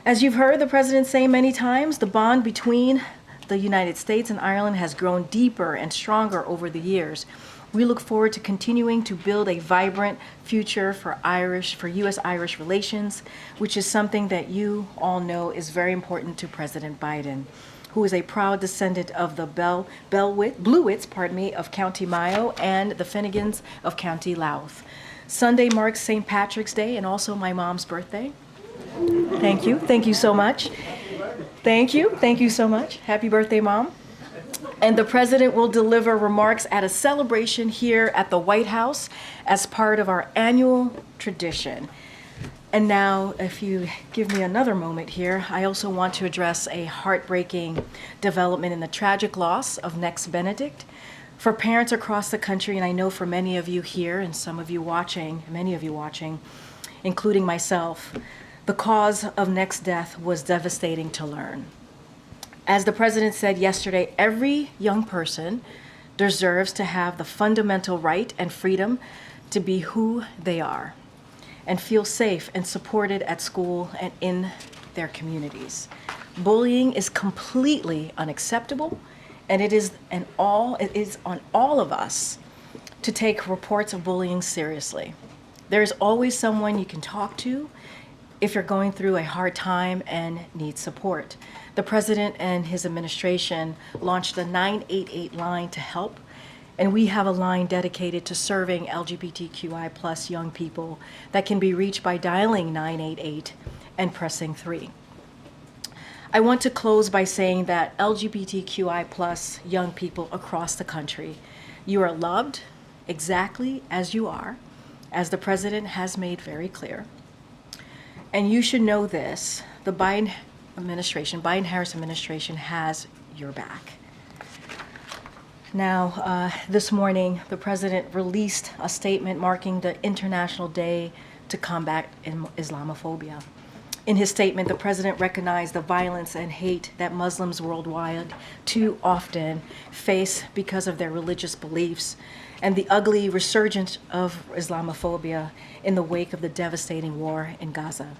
As you've heard the President say many times, the bond between the United States and Ireland has grown deeper and stronger over the years. We look forward to continuing to build a vibrant future for U.S.-Irish relations, which is something that you all know is very important to President Biden, who is a proud descendant of the Bluewits of County Mayo and the Finnegans of County Louth. Sunday marks St. Patrick's Day and also my mom's birthday. Thank you. Thank you so much. Thank you. Thank you so much. Happy birthday, Mom. And the President will deliver remarks at a celebration here at the White House as part of our annual tradition. And now, if you give me another moment here, I also want to address a heartbreaking development in the tragic loss of Nex Benedict. For parents across the country, and I know for many of you here and some of you watching, many of you watching, including myself, the cause of Nex's death was devastating to learn. As the President said yesterday, every young person deserves to have the fundamental right and freedom to be who they are and feel safe and supported at school and in their communities. Bullying is completely unacceptable, and it is on all of us to take reports of bullying seriously. There's always someone you can talk to if you're going through a hard time and need support. The President and his administration launched the 988 line to help, and we have a line dedicated to serving LGBTQI+ young people that can be reached by dialing 988 and pressing 3. I want to close by saying that LGBTQI+ young people across the country, you are loved exactly as you are, as the President has made very clear. And you should know this, the Biden-Harris administration has your back. Now, this morning, the President released a statement marking the International Day to Combat Islamophobia. In his statement, the President recognized the violence and hate that Muslims worldwide too often face because of their religious beliefs and the ugly resurgence of Islamophobia in the wake of the devastating war in Gaza.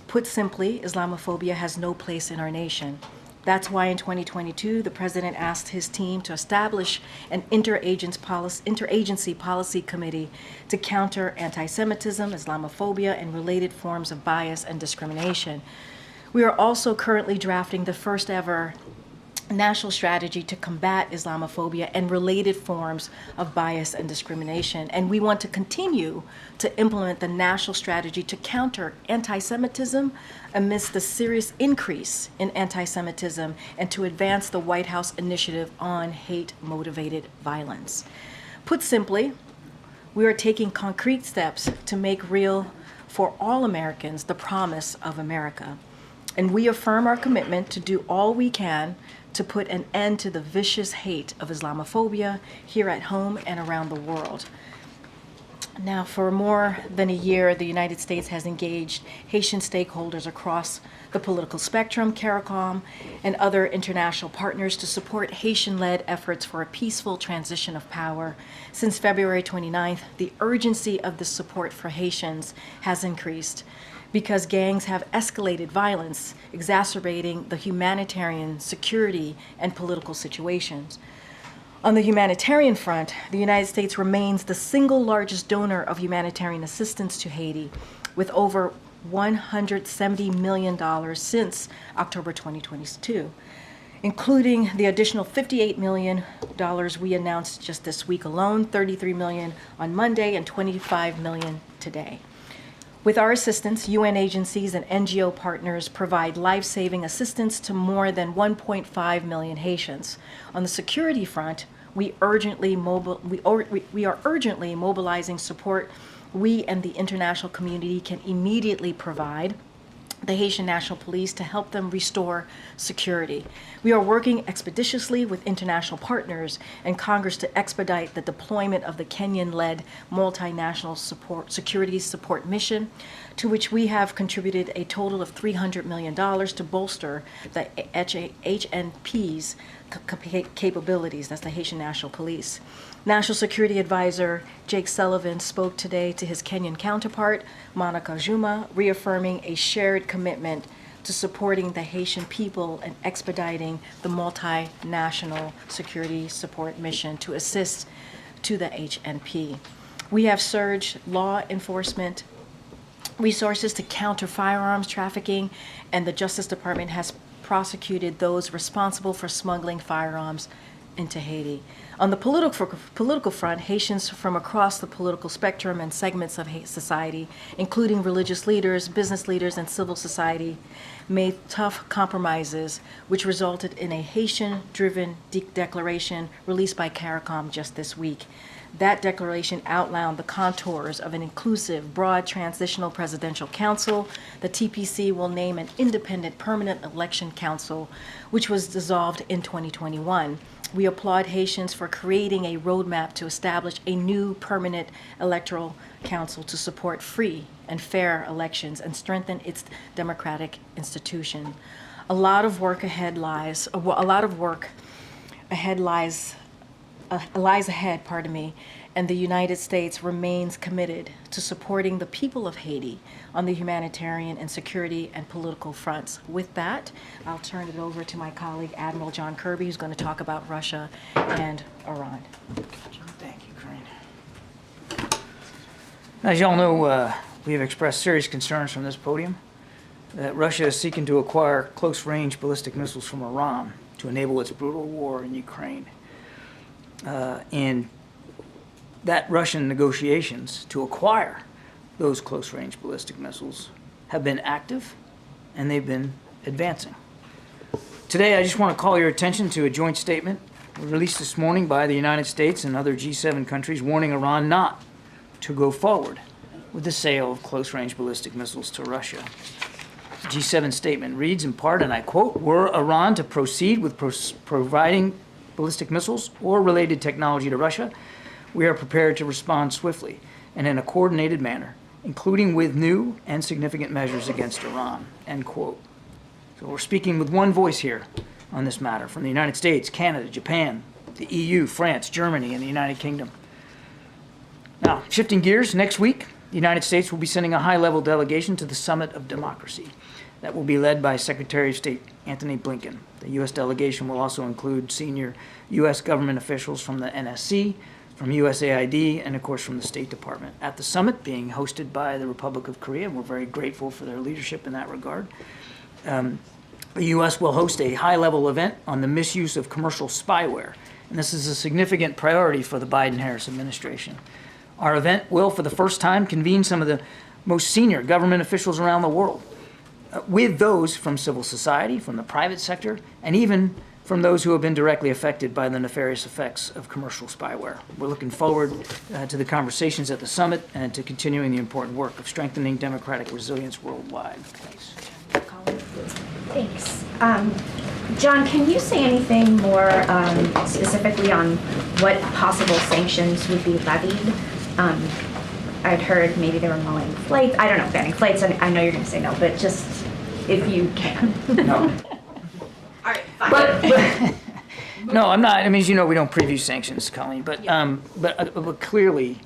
Put simply, Islamophobia has no place in our nation. That's why in 2022, the President asked his team to establish an interagency policy committee to counter anti-Semitism, Islamophobia, and related forms of bias and discrimination. We are also currently drafting the first ever national strategy to combat Islamophobia and related forms of bias and discrimination. And we want to continue to implement the national strategy to counter anti-Semitism amidst the serious increase in anti-Semitism and to advance the White House initiative on hate-motivated violence. Put simply, we are taking concrete steps to make real for all Americans the promise of America. And we affirm our commitment to do all we can to put an end to the vicious hate of Islamophobia here at home and around the world. Now, for more than a year, the United States has engaged Haitian stakeholders across the political spectrum, CARICOM, and other international partners to support Haitian-led efforts for a peaceful transition of power. Since February 29th, the urgency of the support for Haitians has increased because gangs have escalated violence, exacerbating the humanitarian, security, and political situations. On the humanitarian front, the United States remains the single largest donor of humanitarian assistance to Haiti, with over $170 million since October 2022, including the additional $58 million we announced just this week alone, $33 million on Monday, and $25 million today. With our assistance, UN agencies and NGO partners provide life-saving assistance to more than 1.5 million Haitians. On the security front, we are urgently mobilizing support we and the international community can immediately provide the Haitian National Police to help them restore security. We are working expeditiously with international partners and Congress to expedite the deployment of the Kenyan-led multinational security support mission, to which we have contributed a total of $300 million to bolster the HNP's capabilities. That's the Haitian National Police. National Security Advisor Jake Sullivan spoke today to his Kenyan counterpart, Monica Juma, reaffirming a shared commitment to supporting the Haitian people and expediting the multinational security support mission to assist to the HNP. We have surged law enforcement resources to counter firearms trafficking, and the Justice Department has prosecuted those responsible for smuggling firearms into Haiti. On the political front, Haitians from across the political spectrum and segments of society, including religious leaders, business leaders, and civil society, made tough compromises, which resulted in a Haitian-driven declaration released by CARICOM just this week. That declaration outlined the contours of an inclusive, broad transitional presidential council. The TPC will name an independent permanent election council, which was dissolved in 2021. We applaud Haitians for creating a roadmap to establish a new permanent electoral council to support free and fair elections and strengthen its democratic institution. Lies ahead, and the United States remains committed to supporting the people of Haiti on the humanitarian and security and political fronts. With that, I'll turn it over to my colleague, Admiral John Kirby, who's going to talk about Russia and Iran. Thank you, Karine. As you all know, we have expressed serious concerns from this podium that Russia is seeking to acquire close-range ballistic missiles from Iran to enable its brutal war in Ukraine. And that Russian negotiations to acquire those close-range ballistic missiles have been active, and they've been advancing. Today, I just want to call your attention to a joint statement released this morning by the United States and other G7 countries warning Iran not to go forward with the sale of close-range ballistic missiles to Russia. The G7 statement reads in part, and I quote, "Were Iran to proceed with providing ballistic missiles or related technology to Russia, we are prepared to respond swiftly and in a coordinated manner, including with new and significant measures against Iran," end quote. So we're speaking with one voice here on this matter from the United States, Canada, Japan, the EU, France, Germany, and the United Kingdom. Now, shifting gears, next week, the United States will be sending a high-level delegation to the Summit of Democracy. That will be led by Secretary of State Antony Blinken. The U.S. delegation will also include senior U.S. government officials from the NSC, from USAID, and of course from the State Department. At the summit, being hosted by the Republic of Korea, and we're very grateful for their leadership in that regard. The U.S. will host a high-level event on the misuse of commercial spyware, and this is a significant priority for the Biden-Harris administration. Our event will, for the first time, convene some of the most senior government officials around the world, with those from civil society, from the private sector, and even from those who have been directly affected by the nefarious effects of commercial spyware. We're looking forward to the conversations at the summit and to continuing the important work of strengthening democratic resilience worldwide. Thanks. Thanks. John, can you say anything more specifically on what possible sanctions would be levied? I'd heard maybe they were mulling flights. I don't know, banning flights. I know you're going to say no, but just if you can. No. All right, fine. But no, I'm not. I mean, as you know, we don't preview sanctions, Colleen. But but clearly,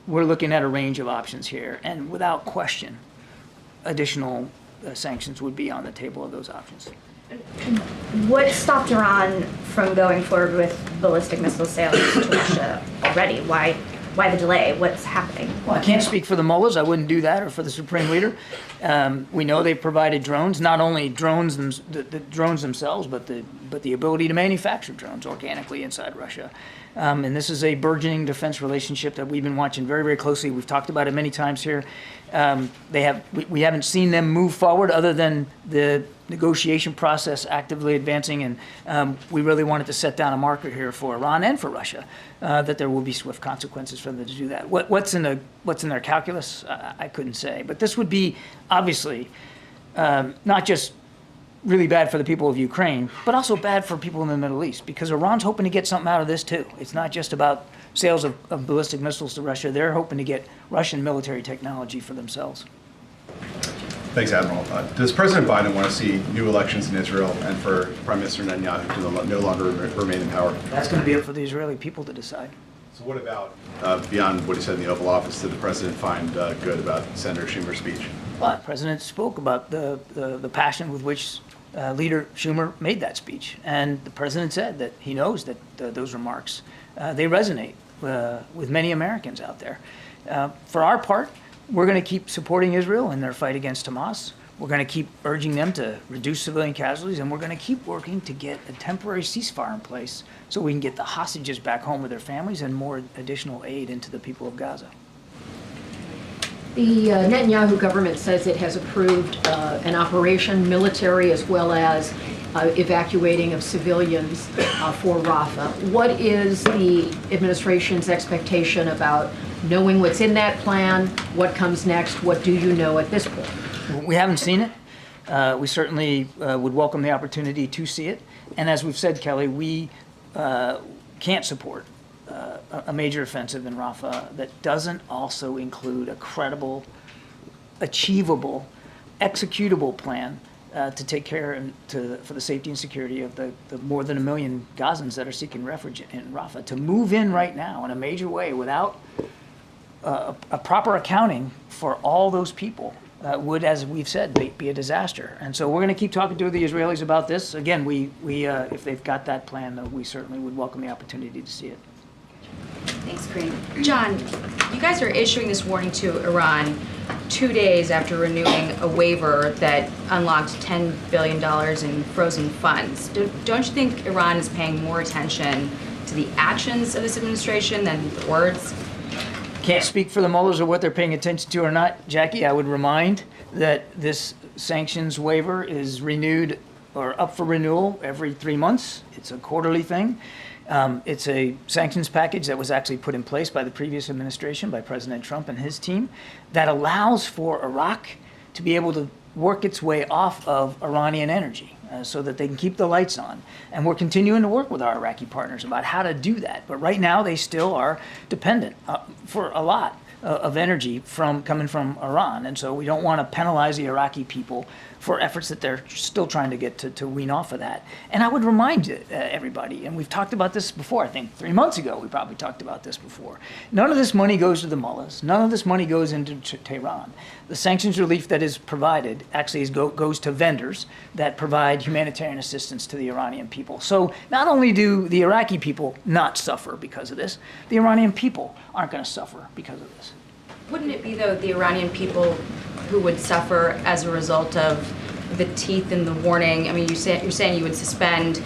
we're looking at a range of options here, and without question, additional sanctions would be on the table of those options. what stopped Iran from going forward with ballistic missile sales to Russia already? Why the delay? What's happening? Well, I can't speak for the mullahs. I wouldn't do that, or for the supreme leader. We know they've provided drones, not only drones, the drones themselves, but the ability to manufacture drones organically inside Russia. And this is a burgeoning defense relationship that we've been watching very, very closely. We've talked about it many times here. We haven't seen them move forward other than the negotiation process actively advancing, and we really wanted to set down a marker here for Iran and for Russia that there will be swift consequences for them to do that. What's in their calculus? I couldn't say, but this would be obviously not just really bad for the people of Ukraine, but also bad for people in the Middle East, because Iran's hoping to get something out of this too. It's not just about sales of ballistic missiles to Russia. They're hoping to get Russian military technology for themselves. Thanks, Admiral. Does President Biden want to see new elections in Israel and for Prime Minister Netanyahu to no longer remain in power? That's going to be up for the Israeli people to decide. So what about, beyond what he said in the Oval Office, did the president find good about Senator Schumer's speech? Well, the president spoke about the passion with which Leader Schumer made that speech. And the president said that he knows that those remarks, they resonate with many Americans out there. For our part, we're going to keep supporting Israel in their fight against Hamas. We're going to keep urging them to reduce civilian casualties, and we're going to keep working to get a temporary ceasefire in place so we can get the hostages back home with their families and more additional aid into the people of Gaza. The Netanyahu government says it has approved an operation, military as well as evacuating of civilians for Rafah. What is the administration's expectation about knowing what's in that plan? What comes next? What do you know at this point? We haven't seen it. We certainly would welcome the opportunity to see it. And as we've said, Kelly, we can't support a major offensive in Rafah that doesn't also include a credible, achievable, executable plan to take care for the safety and security of the more than 1 million Gazans that are seeking refuge in Rafah. To move in right now in a major way without a proper accounting for all those people would, as we've said, be a disaster. And so we're going to keep talking to the Israelis about this. Again, we if they've got that plan, we certainly would welcome the opportunity to see it. Thanks, Karine. John, you guys are issuing this warning to Iran 2 days after renewing a waiver that unlocked $10 billion in frozen funds. Don't you think Iran is paying more attention to the actions of this administration than the words? Can't speak for the mullahs or what they're paying attention to or not, Jackie. I would remind that this sanctions waiver is renewed or up for renewal every 3 months. It's a quarterly thing. It's a sanctions package that was actually put in place by the previous administration, by President Trump and his team, that allows for Iraq to be able to work its way off of Iranian energy so that they can keep the lights on. And we're continuing to work with our Iraqi partners about how to do that. But right now, they still are dependent for a lot of energy coming from Iran. And so we don't want to penalize the Iraqi people for efforts that they're still trying to get to wean off of that. And I would remind everybody, and we've talked about this before, I think 3 months ago we probably talked about this before. None of this money goes to the mullahs. None of this money goes into Tehran. The sanctions relief that is provided actually goes to vendors that provide humanitarian assistance to the Iranian people. So not only do the Iraqi people not suffer because of this, the Iranian people aren't going to suffer because of this. Wouldn't it be, though, the Iranian people who would suffer as a result of the teeth in the warning? I mean, you're saying you would suspend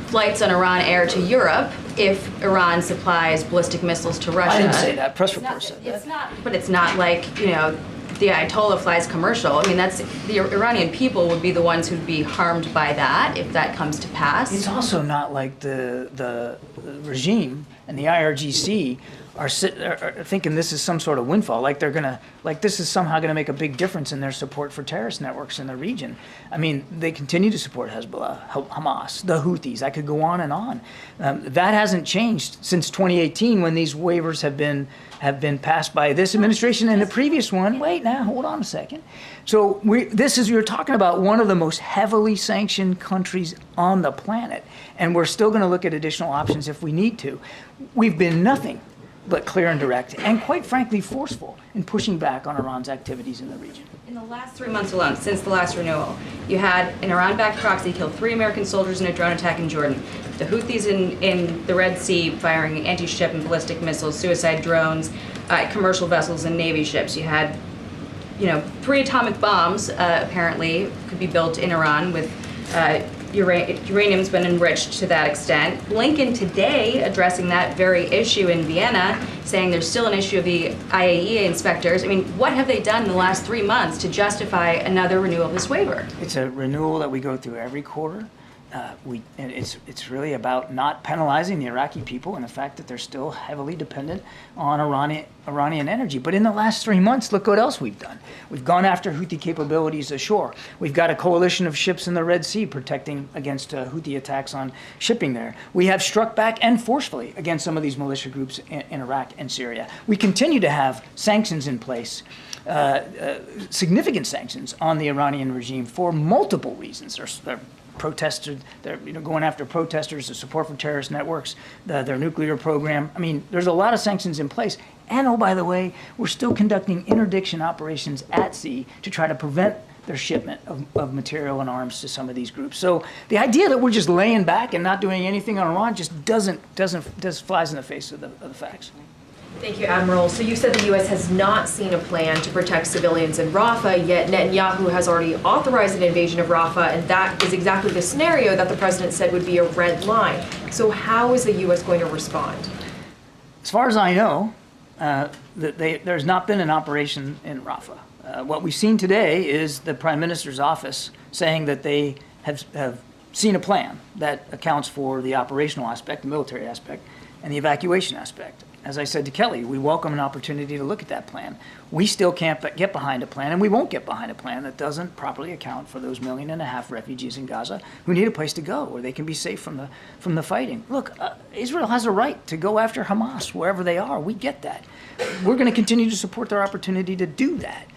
flights on Iran Air to Europe if Iran supplies ballistic missiles to Russia. I didn't say that. Press report said that. It's not, but it's not like, the Ayatollah flies commercial. I mean, that's the Iranian people would be the ones who'd be harmed by that if that comes to pass. It's also not like the regime and the IRGC are thinking this is some sort of windfall, like this is somehow going to make a big difference in their support for terrorist networks in the region. I mean, they continue to support Hezbollah, Hamas, the Houthis. I could go on and on. That hasn't changed since 2018 when these waivers have been passed by this administration and the previous one. Wait, now hold on a second. So you're talking about one of the most heavily sanctioned countries on the planet, and we're still going to look at additional options if we need to. We've been nothing but clear and direct, and quite frankly forceful in pushing back on Iran's activities in the region. In the last 3 months alone, since the last renewal, you had an Iran-backed proxy kill 3 American soldiers in a drone attack in Jordan, the Houthis in the Red Sea firing anti-ship and ballistic missiles, suicide drones, commercial vessels and Navy ships. You had, 3 atomic bombs apparently could be built in Iran with uranium's been enriched to that extent. Blinken today addressing that very issue in Vienna, saying there's still an issue of the IAEA inspectors. I mean, what have they done in the last 3 months to justify another renewal of this waiver? It's a renewal that we go through every quarter. And it's really about not penalizing the Iraqi people and the fact that they're still heavily dependent on Iranian energy. But in the last 3 months, look what else we've done. We've gone after Houthi capabilities ashore. We've got a coalition of ships in the Red Sea protecting against Houthi attacks on shipping there. We have struck back and forcefully against some of these militia groups in Iraq and Syria. We continue to have sanctions in place. Significant sanctions on the Iranian regime for multiple reasons. They're protesters, they're going after protesters, the support for terrorist networks, their nuclear program. I mean, there's a lot of sanctions in place. And oh, by the way, we're still conducting interdiction operations at sea to try to prevent their shipment of material and arms to some of these groups. So the idea that we're just laying back and not doing anything on Iran just flies in the face of the facts. Thank you, Admiral. So you said the U.S. has not seen a plan to protect civilians in Rafah, yet Netanyahu has already authorized an invasion of Rafah, and that is exactly the scenario that the president said would be a red line. So how is the U.S. going to respond? As far as I know, there's not been an operation in Rafah. What we've seen today is the Prime Minister's office saying that they have seen a plan that accounts for the operational aspect, the military aspect, and the evacuation aspect. As I said to Kelly, we welcome an opportunity to look at that plan. We still can't get behind a plan, and we won't get behind a plan that doesn't properly account for those 1.5 million refugees in Gaza who need a place to go where they can be safe from the fighting. Look, Israel has a right to go after Hamas wherever they are. We get that. We're going to continue to support their opportunity to do that.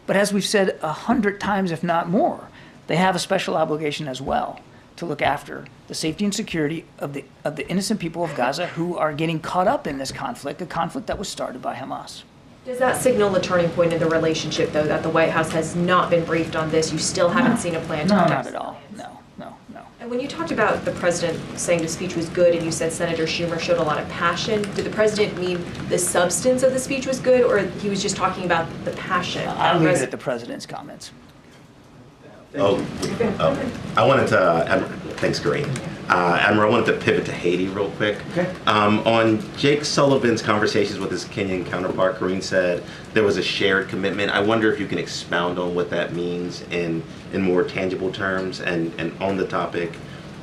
But as we've said 100 times, if not more, they have a special obligation as well to look after the safety and security of the innocent people of Gaza who are getting caught up in this conflict, a conflict that was started by Hamas. Does that signal a turning point in the relationship, though, that the White House has not been briefed on this? You still haven't seen a plan to No, protect not at all. civilians? No. And when you talked about the president saying the speech was good and you said Senator Schumer showed a lot of passion, did the president mean the substance of the speech was good, or he was just talking about the passion? I'll leave it at the president's comments. I wanted to, thanks, Karine. Admiral, I wanted to pivot to Haiti real quick. Okay. On Jake Sullivan's conversations with his Kenyan counterpart, Karine said there was a shared commitment. I wonder if you can expound on what that means in more tangible terms. And on the topic,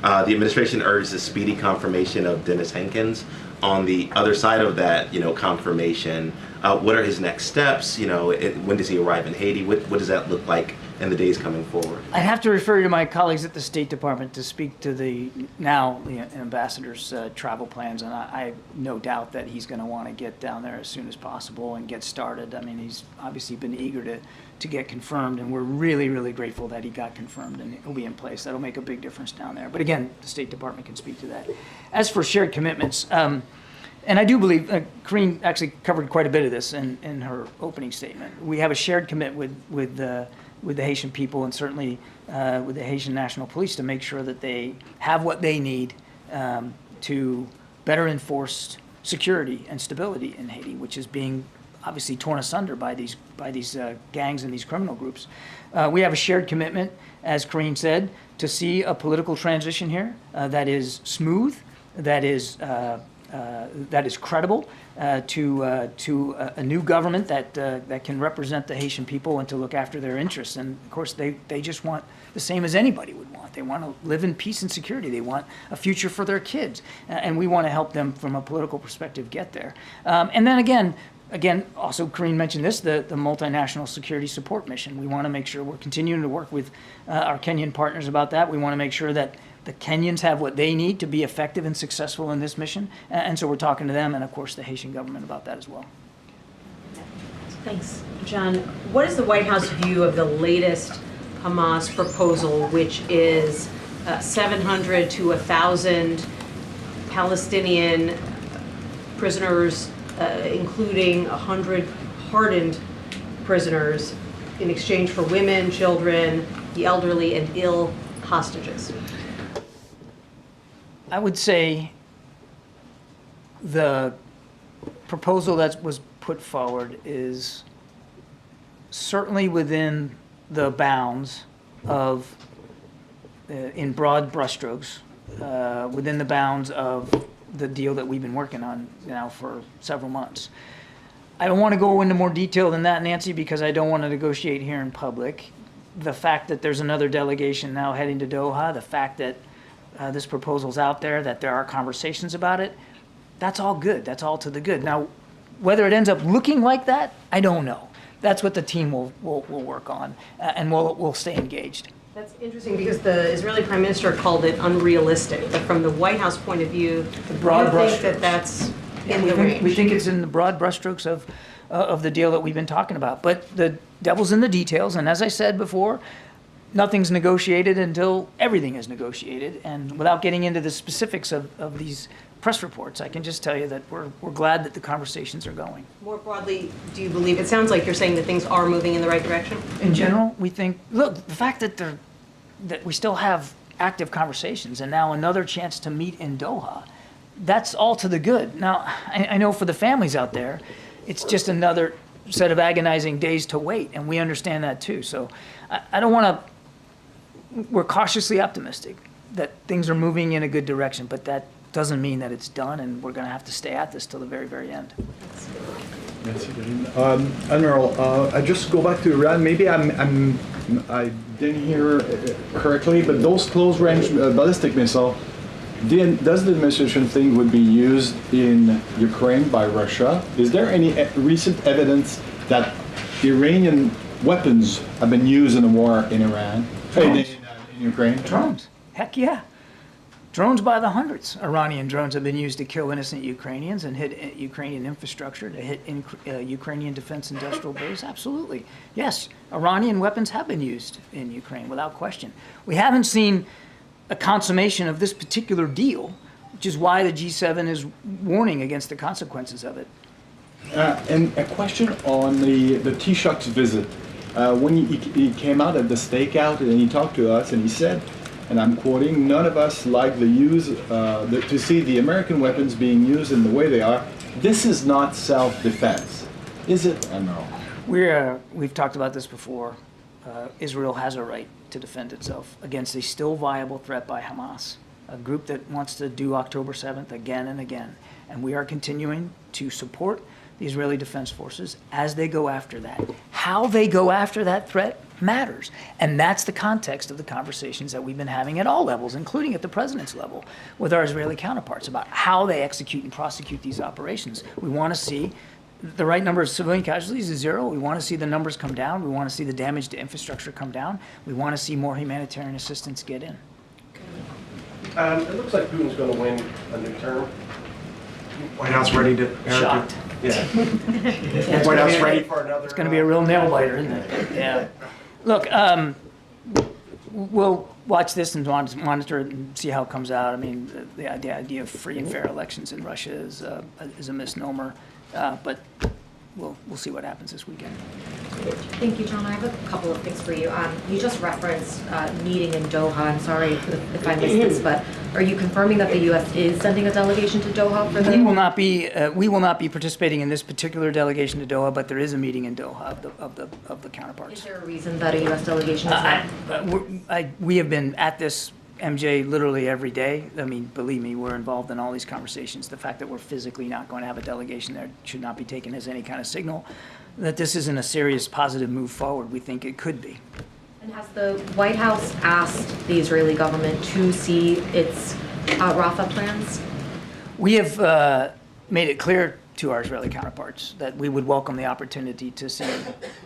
the administration urged the speedy confirmation of Dennis Hankins. On the other side of that, confirmation, what are his next steps? When does he arrive in Haiti? What does that look like in the days coming forward? I have to refer you to my colleagues at the State Department to speak to the ambassador's travel plans, and I have no doubt that he's going to want to get down there as soon as possible and get started. I mean, he's obviously been eager to get confirmed, and we're really, really grateful that he got confirmed and he'll be in place. That'll make a big difference down there. But again, the State Department can speak to that. As for shared commitments, and I do believe Karine actually covered quite a bit of this in her opening statement. We have a shared commitment with the Haitian people and certainly with the Haitian National Police to make sure that they have what they need to better enforce security and stability in Haiti, which is being obviously torn asunder by these gangs and these criminal groups. We have a shared commitment, as Karine said, to see a political transition here that is smooth, that is credible, to a new government that can represent the Haitian people and to look after their interests. And of course, they just want the same as anybody would want. They want to live in peace and security. They want a future for their kids, and we want to help them from a political perspective get there. And then again, also Karine mentioned this, the multinational security support mission. We want to make sure we're continuing to work with our Kenyan partners about that. We want to make sure that the Kenyans have what they need to be effective and successful in this mission. And so we're talking to them and, of course, the Haitian government about that as well. Thanks. John, what is the White House view of the latest Hamas proposal, which is 700 to 1,000 Palestinian prisoners, including 100 hardened prisoners, in exchange for women, children, the elderly, and ill hostages? I would say the proposal that was put forward is certainly within the bounds of, in broad brushstrokes, within the bounds of the deal that we've been working on now for several months. I don't want to go into more detail than that, Nancy, because I don't want to negotiate here in public. The fact that there's another delegation now heading to Doha, the fact that this proposal's out there, that there are conversations about it, that's all good. That's all to the good. Now, whether it ends up looking like that, I don't know. That's what the team will work on, and we'll stay engaged. That's interesting because the Israeli Prime Minister called it unrealistic, but from the White House point of view, The broad you think brushstrokes. that that's in we the think, range? we think it's in the broad brushstrokes of the deal that we've been talking about. But the devil's in the details, and as I said before, nothing's negotiated until everything is negotiated. And without getting into the specifics of these press reports, I can just tell you that we're glad that the conversations are going. More broadly, do you believe, it sounds like you're saying that things are moving in the right direction? In general, we think, look, the fact that we still have active conversations and now another chance to meet in Doha, that's all to the good. Now, I know for the families out there, it's just another set of agonizing days to wait, and we understand that too. So I don't want to, we're cautiously optimistic that things are moving in a good direction, but that doesn't mean that it's done, and we're going to have to stay at this till the very, very end. Merci, Karine. Admiral, I just go back to Iran. Maybe I didn't hear correctly, but those close-range ballistic missile, does the administration think would be used in Ukraine by Russia? Is there any recent evidence that Iranian weapons have been used in the war in Iran, in Ukraine? Drones. Heck yeah. Drones by the hundreds. Iranian drones have been used to kill innocent Ukrainians and hit Ukrainian infrastructure, to hit Ukrainian defense industrial base. Absolutely. Yes, Iranian weapons have been used in Ukraine without question. We haven't seen a consummation of this particular deal, which is why the G7 is warning against the consequences of it. And a question on the Taoiseach's visit. When he came out at the stakeout and he talked to us and he said, and I'm quoting, "None of us like to see the American weapons being used in the way they are. This is not self-defense." Is it? I know. We've talked about this before. Israel has a right to defend itself against a still viable threat by Hamas, a group that wants to do October 7th again and again. And we are continuing to support the Israeli Defense Forces as they go after that. How they go after that threat matters. And that's the context of the conversations that we've been having at all levels, including at the president's level, with our Israeli counterparts about how they execute and prosecute these operations. We want to see the right number of civilian casualties is zero. We want to see the numbers come down. We want to see the damage to infrastructure come down. We want to see more humanitarian assistance get in. It looks like Putin's going to win a new term. White House ready to... Shocked. Yeah. White House ready for another... It's going to be a real nail biter, isn't it? Yeah. Look, we'll watch this and monitor it and see how it comes out. I mean, the idea of free and fair elections in Russia is a misnomer, but we'll see what happens this weekend. Thank you, John. I have a couple of things for you. You just referenced meeting in Doha. I'm sorry if I missed this, but are you confirming that the U.S. is sending a delegation to Doha for the? We will not be participating in this particular delegation to Doha, but there is a meeting in Doha of the counterparts. Is there a reason that a U.S. delegation is not? We have been at this, MJ, literally every day. I mean, believe me, we're involved in all these conversations. The fact that we're physically not going to have a delegation there should not be taken as any kind of signal that this isn't a serious positive move forward. We think it could be. And has the White House asked the Israeli government to see its Rafah plans? We have made it clear to our Israeli counterparts that we would welcome the opportunity to see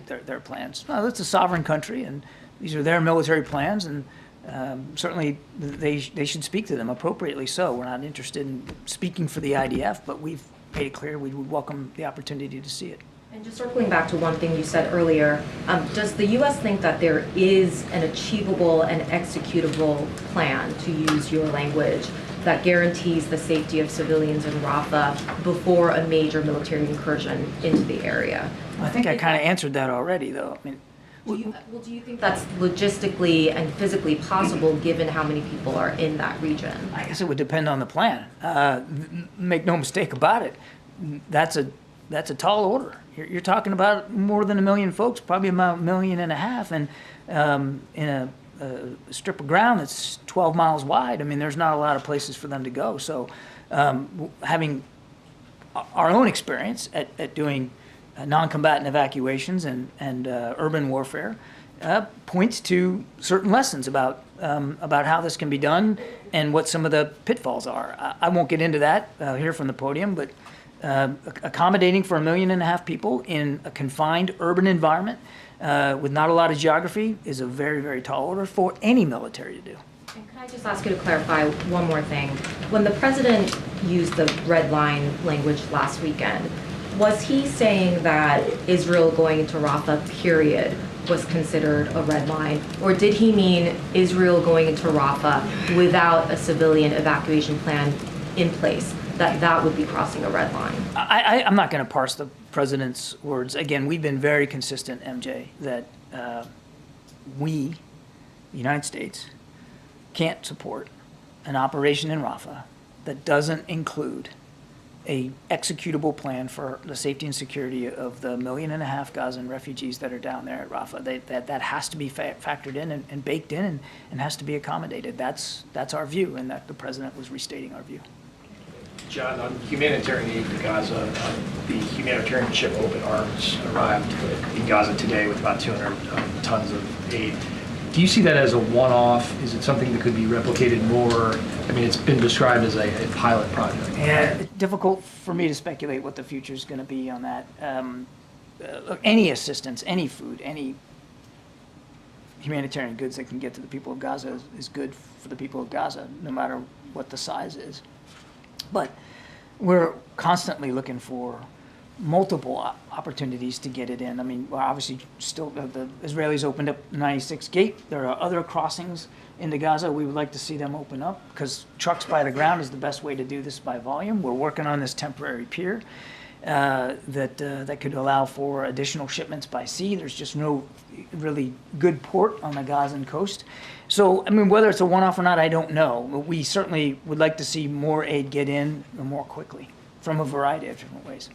their plans. Well, it's a sovereign country, and these are their military plans, and certainly they should speak to them appropriately so. We're not interested in speaking for the IDF, but we've made it clear we would welcome the opportunity to see it. And just circling back to one thing you said earlier, does the U.S. think that there is an achievable and executable plan, to use your language, that guarantees the safety of civilians in Rafah before a major military incursion into the area? I think I kind of answered that already, though. I mean, do you think that's logistically and physically possible given how many people are in that region? I guess it would depend on the plan. Make no mistake about it. That's a tall order. You're talking about more than 1 million folks, probably about 1.5 million, and in a strip of ground that's 12 miles wide. I mean, there's not a lot of places for them to go. So having our own experience at doing non-combatant evacuations and urban warfare points to certain lessons about how this can be done and what some of the pitfalls are. I won't get into that here from the podium, but accommodating for 1.5 million people in a confined urban environment with not a lot of geography is a very, very tall order for any military to do. And could I just ask you to clarify one more thing? When the president used the red line language last weekend, was he saying that Israel going into Rafah, period, was considered a red line? Or did he mean Israel going into Rafah without a civilian evacuation plan in place, that would be crossing a red line? I'm not going to parse the president's words. Again, we've been very consistent, MJ, that we, the United States, can't support an operation in Rafah that doesn't include a executable plan for the safety and security of the 1.5 million Gazan refugees that are down there at Rafah. That has to be factored in and baked in and has to be accommodated. That's our view, and that the president was restating our view. John, on humanitarian aid to Gaza, the humanitarian ship Open Arms arrived in Gaza today with about 200 tons of aid. Do you see that as a one-off? Is it something that could be replicated more? I mean, it's been described as a pilot project. Yeah, it's difficult for me to speculate what the future is going to be on that. Look, any assistance, any food, any humanitarian goods that can get to the people of Gaza is good for the people of Gaza, no matter what the size is. But we're constantly looking for multiple opportunities to get it in. I mean, well, obviously, still the Israelis opened up the 96 gate. There are other crossings into Gaza. We would like to see them open up because trucks by the ground is the best way to do this by volume. We're working on this temporary pier that could allow for additional shipments by sea. There's just no really good port on the Gazan coast. So, I mean, whether it's a one-off or not, I don't know. But we certainly would like to see more aid get in more quickly from a variety of different ways.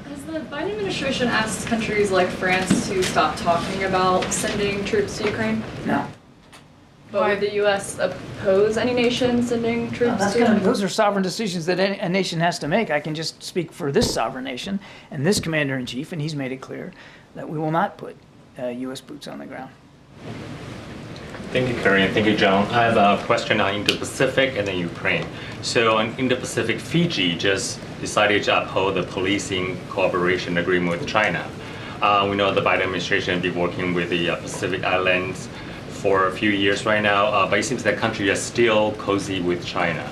Has the Biden administration asked countries like France to stop talking about sending troops to Ukraine? No. But would the U.S. oppose any nation sending troops to Ukraine? Those are sovereign decisions that a nation has to make. I can just speak for this sovereign nation and this commander-in-chief, and he's made it clear that we will not put U.S. boots on the ground. Thank you, Karine. Thank you, John. I have a question on Indo-Pacific and then Ukraine. So on Indo-Pacific, Fiji just decided to uphold the policing cooperation agreement with China. We know the Biden administration has been working with the Pacific Islands for a few years right now, but it seems that country is still cozy with China.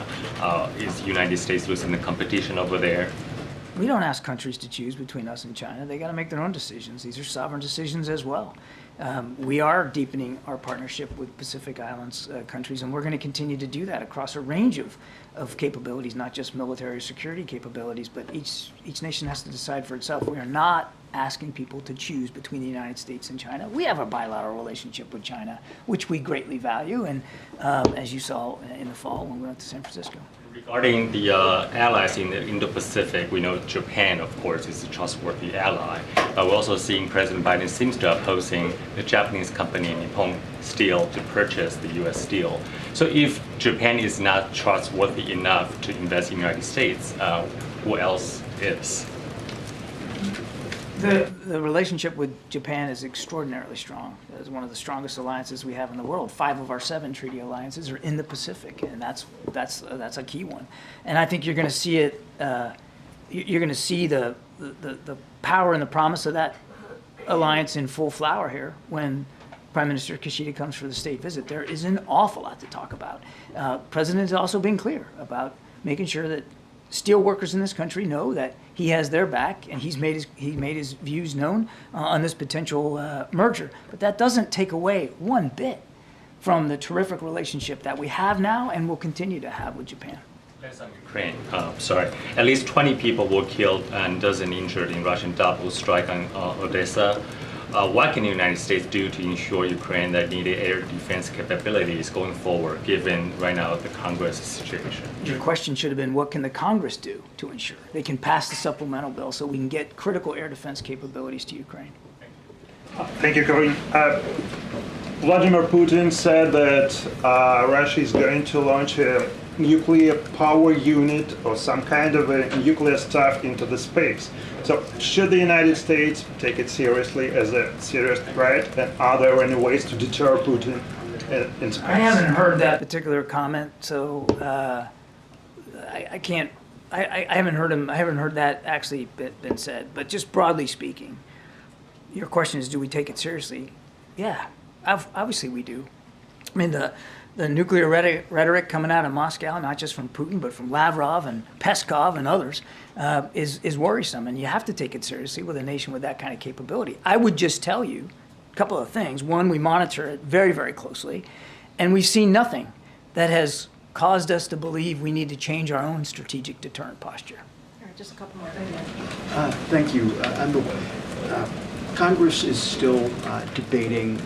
Is the United States losing the competition over there? We don't ask countries to choose between us and China. They got to make their own decisions. These are sovereign decisions as well. We are deepening our partnership with Pacific Islands countries, and we're going to continue to do that across a range of capabilities, not just military security capabilities, but each nation has to decide for itself. We are not asking people to choose between the United States and China. We have a bilateral relationship with China, which we greatly value, and as you saw in the fall when we went to San Francisco. Regarding the allies in the Indo-Pacific, we know Japan, of course, is a trustworthy ally. But we're also seeing President Biden seems to opposing the Japanese company Nippon Steel to purchase the U.S. steel. So if Japan is not trustworthy enough to invest in the United States, who else is? The relationship with Japan is extraordinarily strong. It's one of the strongest alliances we have in the world. 5 of our 7 treaty alliances are in the Pacific, and that's a key one. And I think you're going to see it. You're going to see the power and the promise of that alliance in full flower here when Prime Minister Kishida comes for the state visit. There is an awful lot to talk about. President has also been clear about making sure that steel workers in this country know that he has their back, and he made his views known on this potential merger. But that doesn't take away one bit from the terrific relationship that we have now and will continue to have with Japan. On Ukraine, at least 20 people were killed and dozens injured in Russian double strike on Odessa. What can the United States do to ensure Ukraine that needed air defense capabilities going forward, given right now the Congress situation? Your question should have been, what can the Congress do to ensure they can pass the supplemental bill so we can get critical air defense capabilities to Ukraine? Thank you, Karine. Vladimir Putin said that Russia is going to launch a nuclear power unit or some kind of a nuclear stuff into the space. So should the United States take it seriously as a serious threat, and are there any ways to deter Putin in space? I haven't heard that particular comment, so I can't. I haven't heard him. I haven't heard that actually been said. But just broadly speaking, your question is, do we take it seriously? Yeah, obviously we do. I mean, the nuclear rhetoric coming out of Moscow, not just from Putin, but from Lavrov and Peskov and others, is worrisome. And you have to take it seriously with a nation with that kind of capability. I would just tell you couple of things. One, we monitor it very, very closely, and we've seen nothing that has caused us to believe we need to change our own strategic deterrent posture. All right, just a couple more. Thank you. Congress is still debating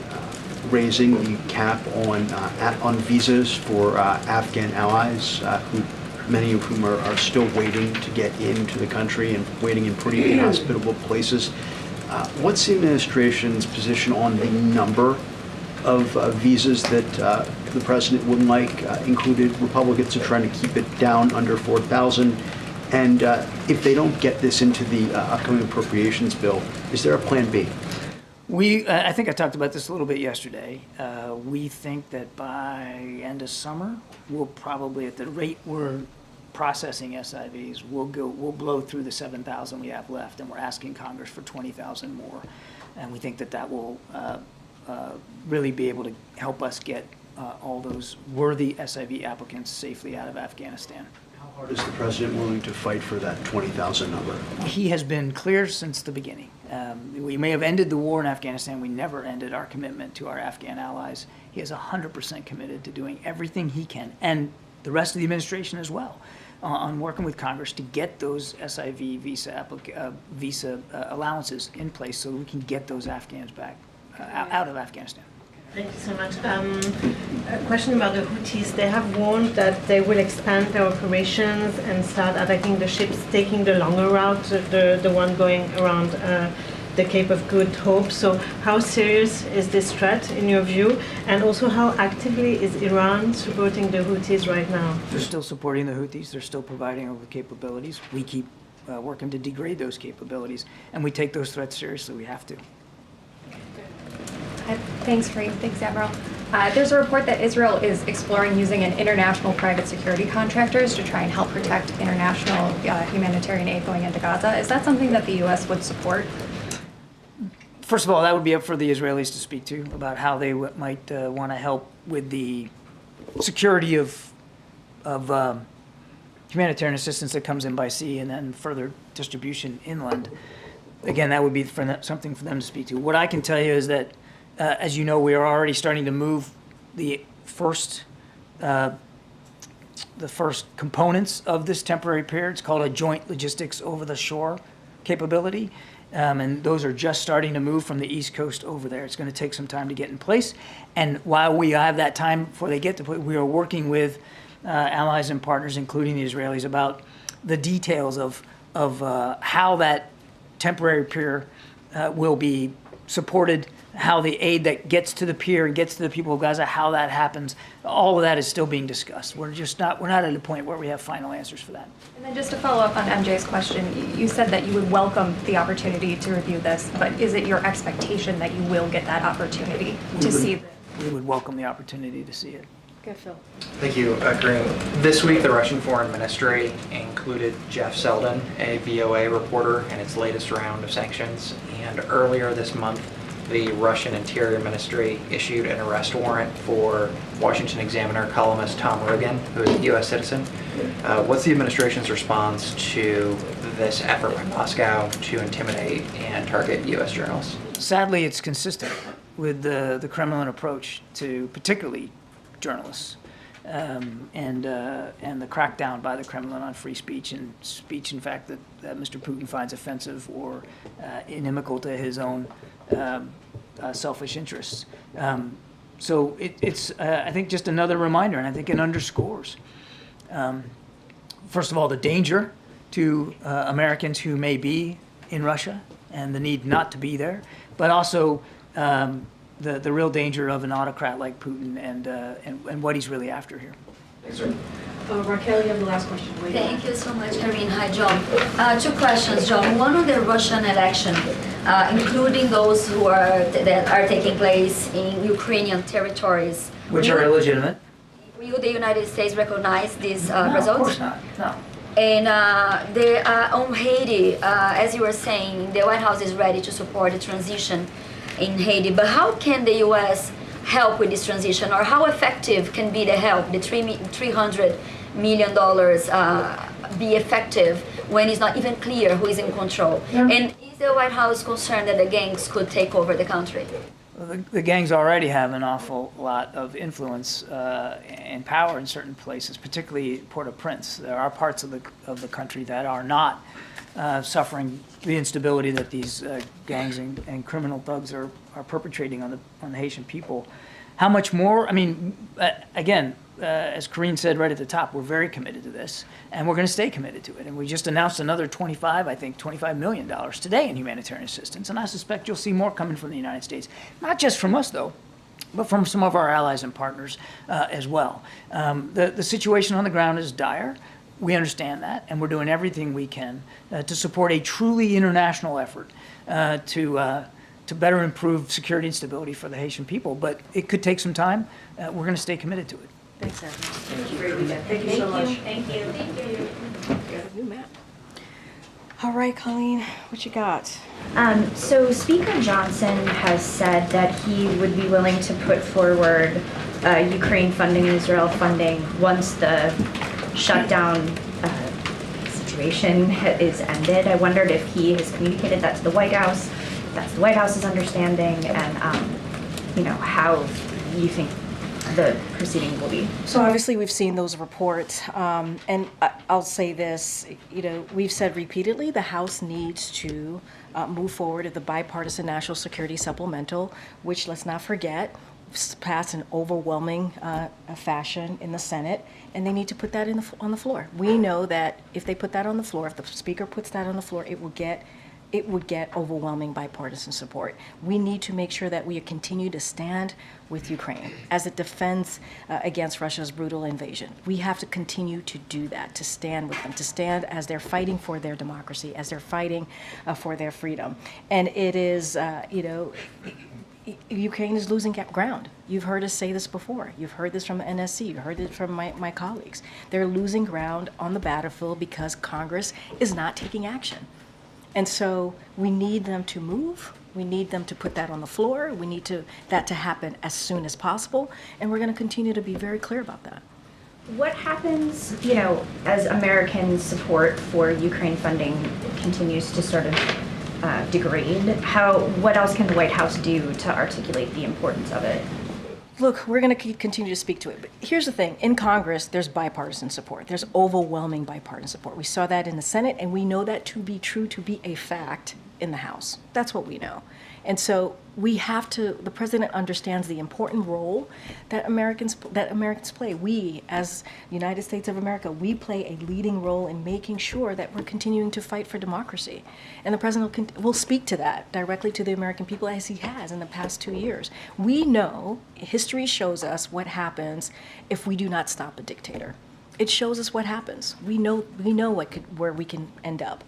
raising the cap on visas for Afghan allies, many of whom are still waiting to get into the country and waiting in pretty inhospitable places. What's the administration's position on the number of visas that the president wouldn't like included? Republicans are trying to keep it down under 4,000. And if they don't get this into the upcoming appropriations bill, is there a plan B? I think I talked about this a little bit yesterday. We think that by end of summer, we'll probably, at the rate we're processing SIVs, we'll blow through the 7,000 we have left, and we're asking Congress for 20,000 more. And we think that that will really be able to help us get all those worthy SIV applicants safely out of Afghanistan. How hard is the president willing to fight for that 20,000 number? He has been clear since the beginning. We may have ended the war in Afghanistan. We never ended our commitment to our Afghan allies. He is 100% committed to doing everything he can, and the rest of the administration as well, on working with Congress to get those SIV visa allowances in place so we can get those Afghans back out of Afghanistan. Thank you so much. A question about the Houthis. They have warned that they will expand their operations and start attacking the ships taking the longer route, the one going around the Cape of Good Hope. So how serious is this threat in your view? And also how actively is Iran supporting the Houthis right now? They're still supporting the Houthis. They're still providing over capabilities. We keep working to degrade those capabilities, and we take those threats seriously. We have to. Thanks, Karine. Thanks, Admiral. There's a report that Israel is exploring using an international private security contractors to try and help protect international humanitarian aid going into Gaza. Is that something that the U.S. would support? First of all, that would be up for the Israelis to speak to about how they might want to help with the security of humanitarian assistance that comes in by sea and then further distribution inland. Again, that would be something for them to speak to. What I can tell you is that, as you know, we are already starting to move the first components of this temporary pier. It's called a joint logistics over the shore capability. And those are just starting to move from the East Coast over there. It's going to take some time to get in place. And while we have that time before they get to place, we are working with allies and partners, including the Israelis, about the details of how that temporary pier will be supported, how the aid that gets to the pier and gets to the people of Gaza, how that happens. All of that is still being discussed. We're not at a point where we have final answers for that. And then just to follow up on MJ's question, you said that you would welcome the opportunity to review this, but is it your expectation that you will get that opportunity to see this? We would welcome the opportunity to see it. Good, Phil. Thank you, Karine. This week, the Russian Foreign Ministry included Jeff Selden, a VOA reporter, in its latest round of sanctions. And earlier this month, the Russian Interior Ministry issued an arrest warrant for Washington Examiner columnist Tom Riggin, who is a U.S. citizen. What's the administration's response to this effort by Moscow to intimidate and target U.S. journalists? Sadly, it's consistent with the Kremlin approach to particularly journalists and the crackdown by the Kremlin on free speech and speech, in fact, that Mr. Putin finds offensive or inimical to his own selfish interests. So it's I think, just another reminder, and I think it underscores, first of all, the danger to Americans who may be in Russia and the need not to be there, but also the real danger of an autocrat like Putin and what he's really after here. Thanks, sir. Raquel, you have the last question. Thank you so much, Karine. Hi, John. Two questions, John. One on the Russian election, including those that are taking place in Ukrainian territories. Which are illegitimate. Will the United States recognize these No, results? of course not. No. And on Haiti, as you were saying, the White House is ready to support the transition in Haiti. But how can the U.S. help with this transition, or how effective can be the help, the $300 million be effective when it's not even clear who is in control? Yeah. And is the White House concerned that the gangs could take over the country? The gangs already have an awful lot of influence and power in certain places, particularly Port-au-Prince. There are parts of the country that are not suffering the instability that these gangs and criminal thugs are perpetrating on the Haitian people. How much more? I mean, again, as Karine said right at the top, we're very committed to this, and we're going to stay committed to it. And we just announced another $25 million today in humanitarian assistance, and I suspect you'll see more coming from the United States. Not just from us, though, but from some of our allies and partners as well. The situation on the ground is dire. We understand that, and we're doing everything we can to support a truly international effort to better improve security and stability for the Haitian people. But it could take some time. We're going to stay committed to it. Thanks, Evan. Thank you so much. Thank you. New map. All right, Colleen, what you got? So Speaker Johnson has said that he would be willing to put forward Ukraine funding and Israel funding once the shutdown situation is ended. I wondered if he has communicated that to the White House, if that's the White House's understanding, and how you think the proceeding will be. So obviously we've seen those reports, and I'll say this, we've said repeatedly the House needs to move forward with the bipartisan national security supplemental, which, let's not forget, passed in overwhelming fashion in the Senate, and they need to put that on the floor. We know that if they put that on the floor, if the Speaker puts that on the floor, it would get overwhelming bipartisan support. We need to make sure that we continue to stand with Ukraine as it defends against Russia's brutal invasion. We have to continue to do that, to stand with them, to stand as they're fighting for their democracy, as they're fighting for their freedom. And it is, Ukraine is losing ground. You've heard us say this before. You've heard this from NSC. You heard it from my colleagues. They're losing ground on the battlefield because Congress is not taking action. And so we need them to move. We need them to put that on the floor. We need that to happen as soon as possible. And we're going to continue to be very clear about that. What happens, as American support for Ukraine funding continues to sort of degrade? What else can the White House do to articulate the importance of it? Look, we're going to continue to speak to it. But here's the thing. In Congress, there's bipartisan support. There's overwhelming bipartisan support. We saw that in the Senate, and we know that to be true, to be a fact in the House. That's what we know. And so the president understands the important role that Americans play. We, as United States of America, we play a leading role in making sure that we're continuing to fight for democracy. And the president will speak to that directly to the American people, as he has in the past 2 years. We know, history shows us what happens if we do not stop a dictator. It shows us what happens. We know where we can end up.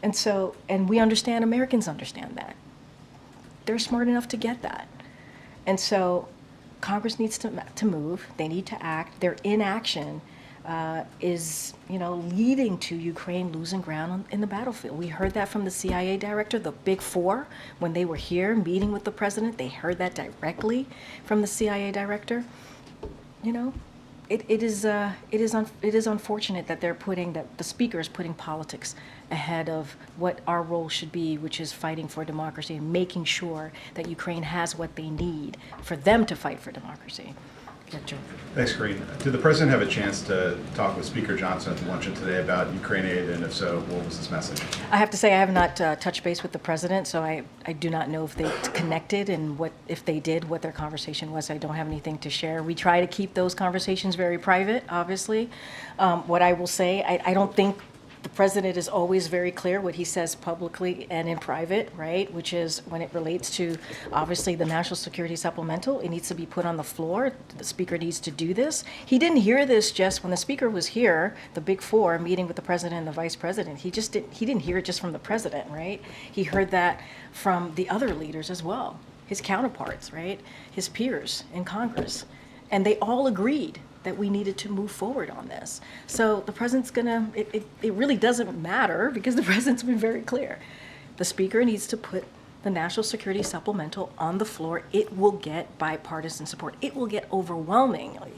And we understand, Americans understand that. They're smart enough to get that. And so Congress needs to move. They need to act. Their inaction is, leading to Ukraine losing ground in the battlefield. We heard that from the CIA director, the Big Four, when they were here meeting with the president. They heard that directly from the CIA director. It is unfortunate that the Speaker is putting politics ahead of what our role should be, which is fighting for democracy and making sure that Ukraine has what they need for them to fight for democracy. Thanks, Karine. Did the president have a chance to talk with Speaker Johnson at the luncheon today about Ukraine aid, and if so, what was his message? I have to say I have not touched base with the president, so I do not know if they connected and if they did, what their conversation was. I don't have anything to share. We try to keep those conversations very private, obviously. What I will say, I don't think the president is always very clear what he says publicly and in private, right? Which is when it relates to, obviously, the national security supplemental, it needs to be put on the floor. The Speaker needs to do this. He didn't hear this just when the Speaker was here, the Big Four, meeting with the president and the vice president. He didn't hear it just from the president, right? He heard that from the other leaders as well, his counterparts, right? His peers in Congress. And they all agreed that we needed to move forward on this. So the president's it really doesn't matter because the president's been very clear. The Speaker needs to put the national security supplemental on the floor. It will get bipartisan support. It will get overwhelmingly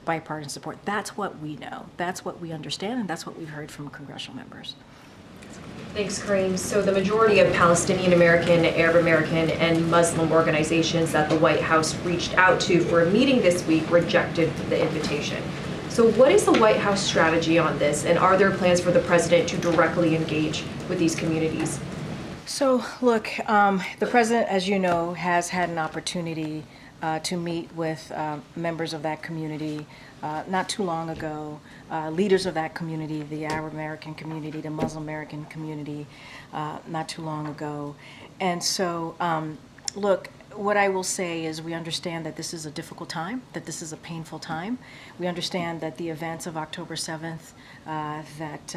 bipartisan support. That's what we know. That's what we understand, and that's what we've heard from congressional members. Thanks, Karine. So the majority of Palestinian American, Arab American, and Muslim organizations that the White House reached out to for a meeting this week rejected the invitation. So what is the White House strategy on this, and are there plans for the president to directly engage with these communities? So, look, the president, as you know, has had an opportunity to meet with members of that community not too long ago, leaders of that community, the Arab American community, the Muslim American community, not too long ago. And so, look, what I will say is we understand that this is a difficult time, that this is a painful time. We understand that the events of October 7th that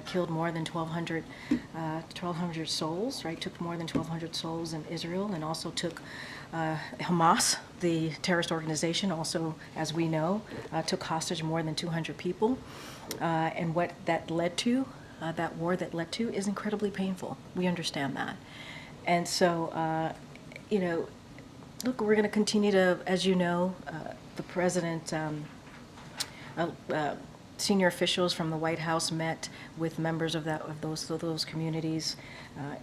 killed more than 1,200 souls, right? Took more than 1,200 souls in Israel, and also took Hamas, the terrorist organization, also, as we know, took hostage more than 200 people. And what that led to, that war that led to, is incredibly painful. We understand that. And so, look, we're going to continue to, as you know, the president, senior officials from the White House met with members of those communities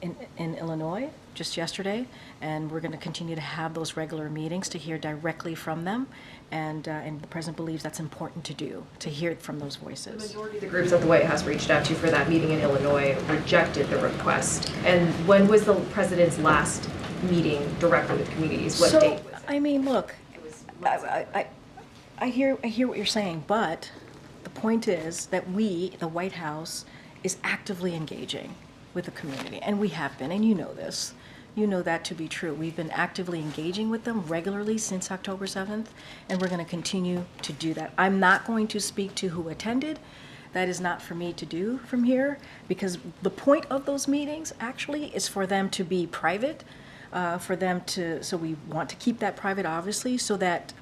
in Illinois just yesterday, and we're going to continue to have those regular meetings to hear directly from them, and the president believes that's important to do, to hear it from those voices. The majority of the groups that the White House reached out to for that meeting in Illinois rejected the request. And when was the president's last meeting directly with communities? What date was it? I mean, look, I hear what you're saying, but the point is that we, the White House, is actively engaging with the community, and we have been, and you know this. You know that to be true. We've been actively engaging with them regularly since October 7th, and we're going to continue to do that. I'm not going to speak to who attended. That is not for me to do from here, because the point of those meetings actually is for them to be private, so we want to keep that private, obviously, so that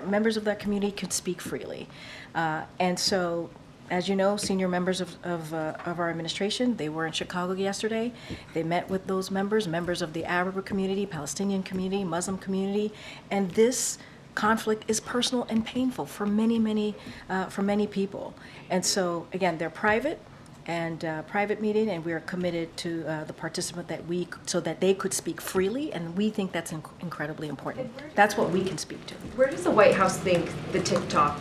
members of that community could speak freely. And so, as you know, senior members of our administration, they were in Chicago yesterday. They met with those members of the Arab community, Palestinian community, Muslim community, and this conflict is personal and painful for many people. And so, again, they're private meeting, and we are committed to the participant so that they could speak freely, and we think that's incredibly important. That's what we can speak to. Where does the White House think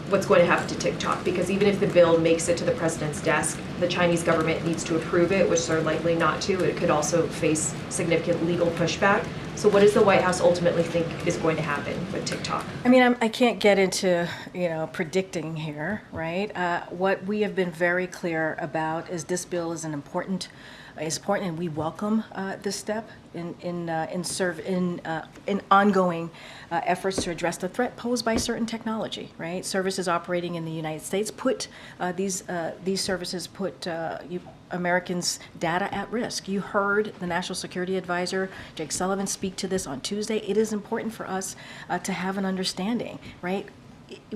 what's going to happen to TikTok? Because even if the bill makes it to the president's desk, the Chinese government needs to approve it, which they're likely not to. It could also face significant legal pushback. So what does the White House ultimately think is going to happen with TikTok? I mean, I can't get into, predicting here, right? What we have been very clear about is this bill is important, and we welcome this step in ongoing efforts to address the threat posed by certain technology, right? Services operating in the United States these services put Americans' data at risk. You heard the National Security Advisor, Jake Sullivan, speak to this on Tuesday. It is important for us to have an understanding, right,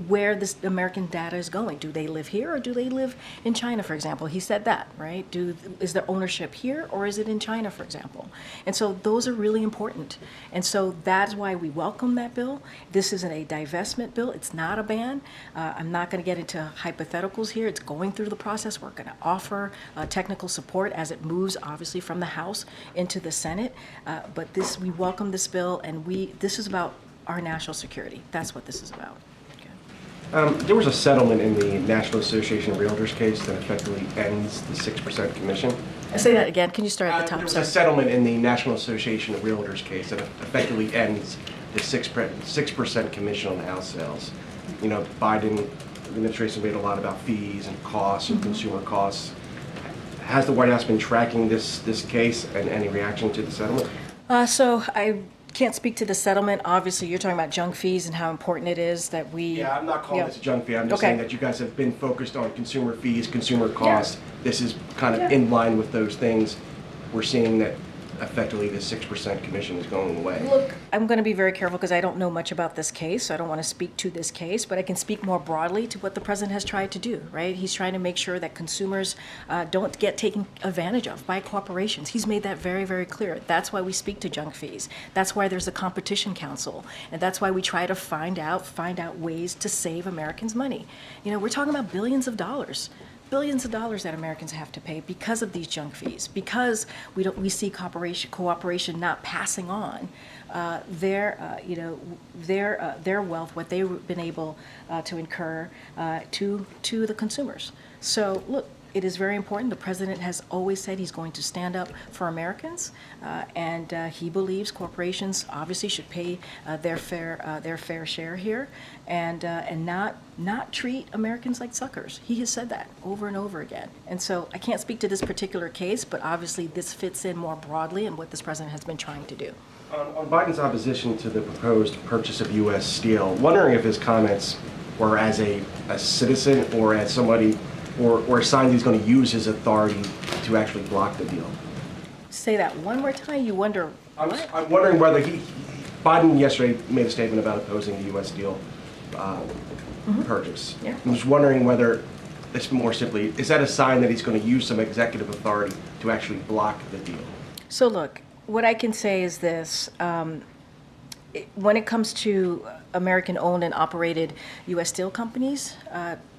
where this American data is going. Do they live here or do they live in China, for example? He said that, right? Is their ownership here or is it in China, for example? And so those are really important. And so that's why we welcome that bill. This isn't a divestment bill. It's not a ban. I'm not going to get into hypotheticals here. It's going through the process. We're going to offer technical support as it moves, obviously, from the House into the Senate. But we welcome this bill, and this is about our national security. That's what this is about. There was a settlement in the National Association of Realtors case that effectively ends the 6% commission. Say that again. Can you start at the top? There was a settlement in the National Association of Realtors case that effectively ends the 6% commission on house sales. You know, Biden administration made a lot about fees and costs and consumer costs. Has the White House been tracking this case, and any reaction to the settlement? So I can't speak to the settlement. Obviously, you're talking about junk fees and how important it is that we... Yeah, I'm not calling this a junk fee. I'm just saying that you guys have been focused on consumer fees, consumer costs. Yeah. This is kind of in line with those things. We're seeing that effectively the 6% commission is going away. Look, I'm going to be very careful because I don't know much about this case, so I don't want to speak to this case, but I can speak more broadly to what the president has tried to do, right? He's trying to make sure that consumers don't get taken advantage of by corporations. He's made that very, very clear. That's why we speak to junk fees. That's why there's a competition council, and that's why we try to find out ways to save Americans money. You know, we're talking about billions of dollars billions of dollars that Americans have to pay because of these junk fees, because we see cooperation not passing on their wealth, what they've been able to incur to the consumers. So look, it is very important. The president has always said he's going to stand up for Americans, and he believes corporations obviously should pay their fair share here, and not treat Americans like suckers. He has said that over and over again. And so I can't speak to this particular case, but obviously this fits in more broadly in what this president has been trying to do. On Biden's opposition to the proposed purchase of U.S. steel, wondering if his comments were as a citizen or as somebody, or a sign that he's going to use his authority to actually block the deal. Say that one more time. You wonder what? I'm wondering whether Biden yesterday made a statement about opposing the U.S. steel purchase. Yeah. I'm just wondering whether it's more simply, is that a sign that he's going to use some executive authority to actually block the deal? So look, what I can say is this. When it comes to American-owned and operated U.S. steel companies,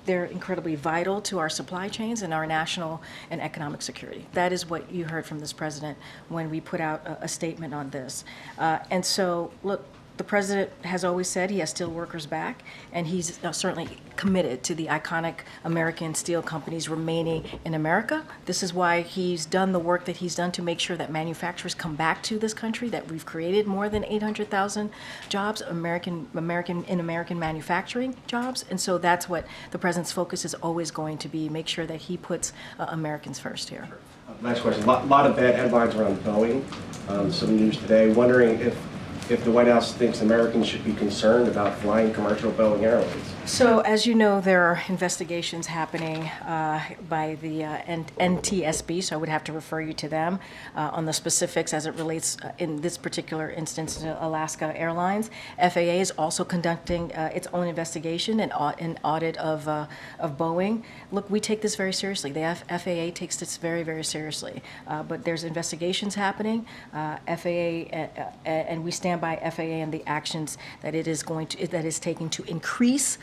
they're incredibly vital to our supply chains and our national and economic security. That is what you heard from this president when we put out a statement on this. And so, look, the president has always said he has steel workers back, and he's certainly committed to the iconic American steel companies remaining in America. This is why he's done the work that he's done to make sure that manufacturers come back to this country, that we've created more than 800,000 jobs, American manufacturing jobs. And so that's what the president's focus is always going to be, make sure that he puts Americans first here. Last question. A lot of bad headlines around Boeing. Some news today. Wondering if the White House thinks Americans should be concerned about flying commercial Boeing airlines. So, as you know, there are investigations happening by the NTSB, so I would have to refer you to them on the specifics as it relates, in this particular instance, to Alaska Airlines. FAA is also conducting its own investigation and an audit of Boeing. Look, we take this very seriously. The FAA takes this very, very seriously. But there's investigations happening. FAA, and we stand by FAA and the actions that it is taking to increase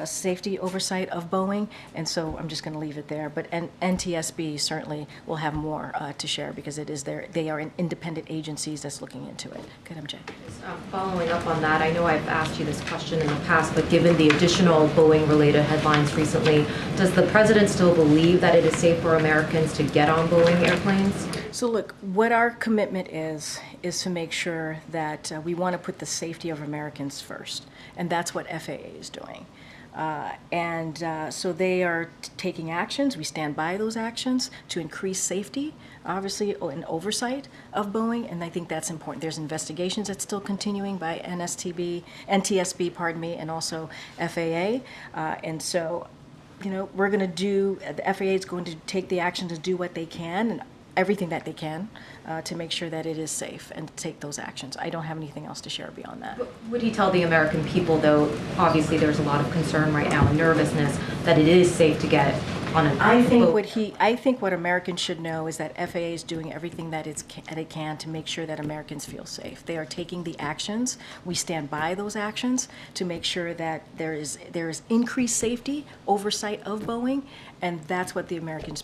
safety oversight of Boeing, and so I'm just going to leave it there. But NTSB certainly will have more to share because they are independent agencies that's looking into it. Good, MJ. Following up on that, I know I've asked you this question in the past, but given the additional Boeing-related headlines recently, does the president still believe that it is safe for Americans to get on Boeing airplanes? So look, what our commitment is to make sure that we want to put the safety of Americans first, and that's what FAA is doing. So they are taking actions. We stand by those actions to increase safety, obviously, and oversight of Boeing, and I think that's important. There's investigations that's still continuing by NTSB, and also FAA, and so, we're going to the FAA is going to take the action to do what they can, and everything that they can to make sure that it is safe and take those actions. I don't have anything else to share beyond that. Would he tell the American people, though, obviously there's a lot of concern right now and nervousness, that it is safe to get on an I think what Americans should know is that FAA is doing everything that it can to make sure that Americans feel safe. They are taking the actions. We stand by those actions to make sure that there is increased safety, oversight of Boeing, and that's what the American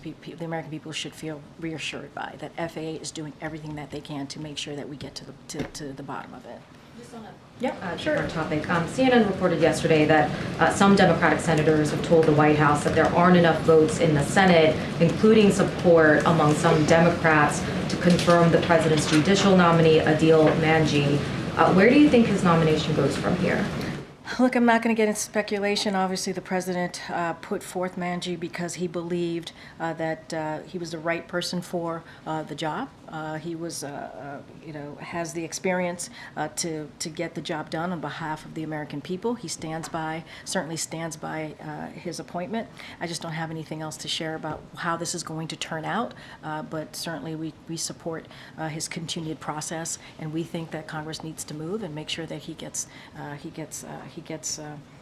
people should feel reassured by, that FAA is doing everything that they can to make sure that we get to the bottom of it. Different topic. CNN reported yesterday that some Democratic senators have told the White House that there aren't enough votes in the Senate, including support among some Democrats, to confirm the president's judicial nominee, Adil Manji. Where do you think his nomination goes from here? Look, I'm not going to get into speculation. Obviously, the president put forth Manji because he believed that he was the right person for the job. He was, has the experience to get the job done on behalf of the American people. He certainly stands by his appointment. I just don't have anything else to share about how this is going to turn out, but certainly we support his continued process, and we think that Congress needs to move and make sure that he gets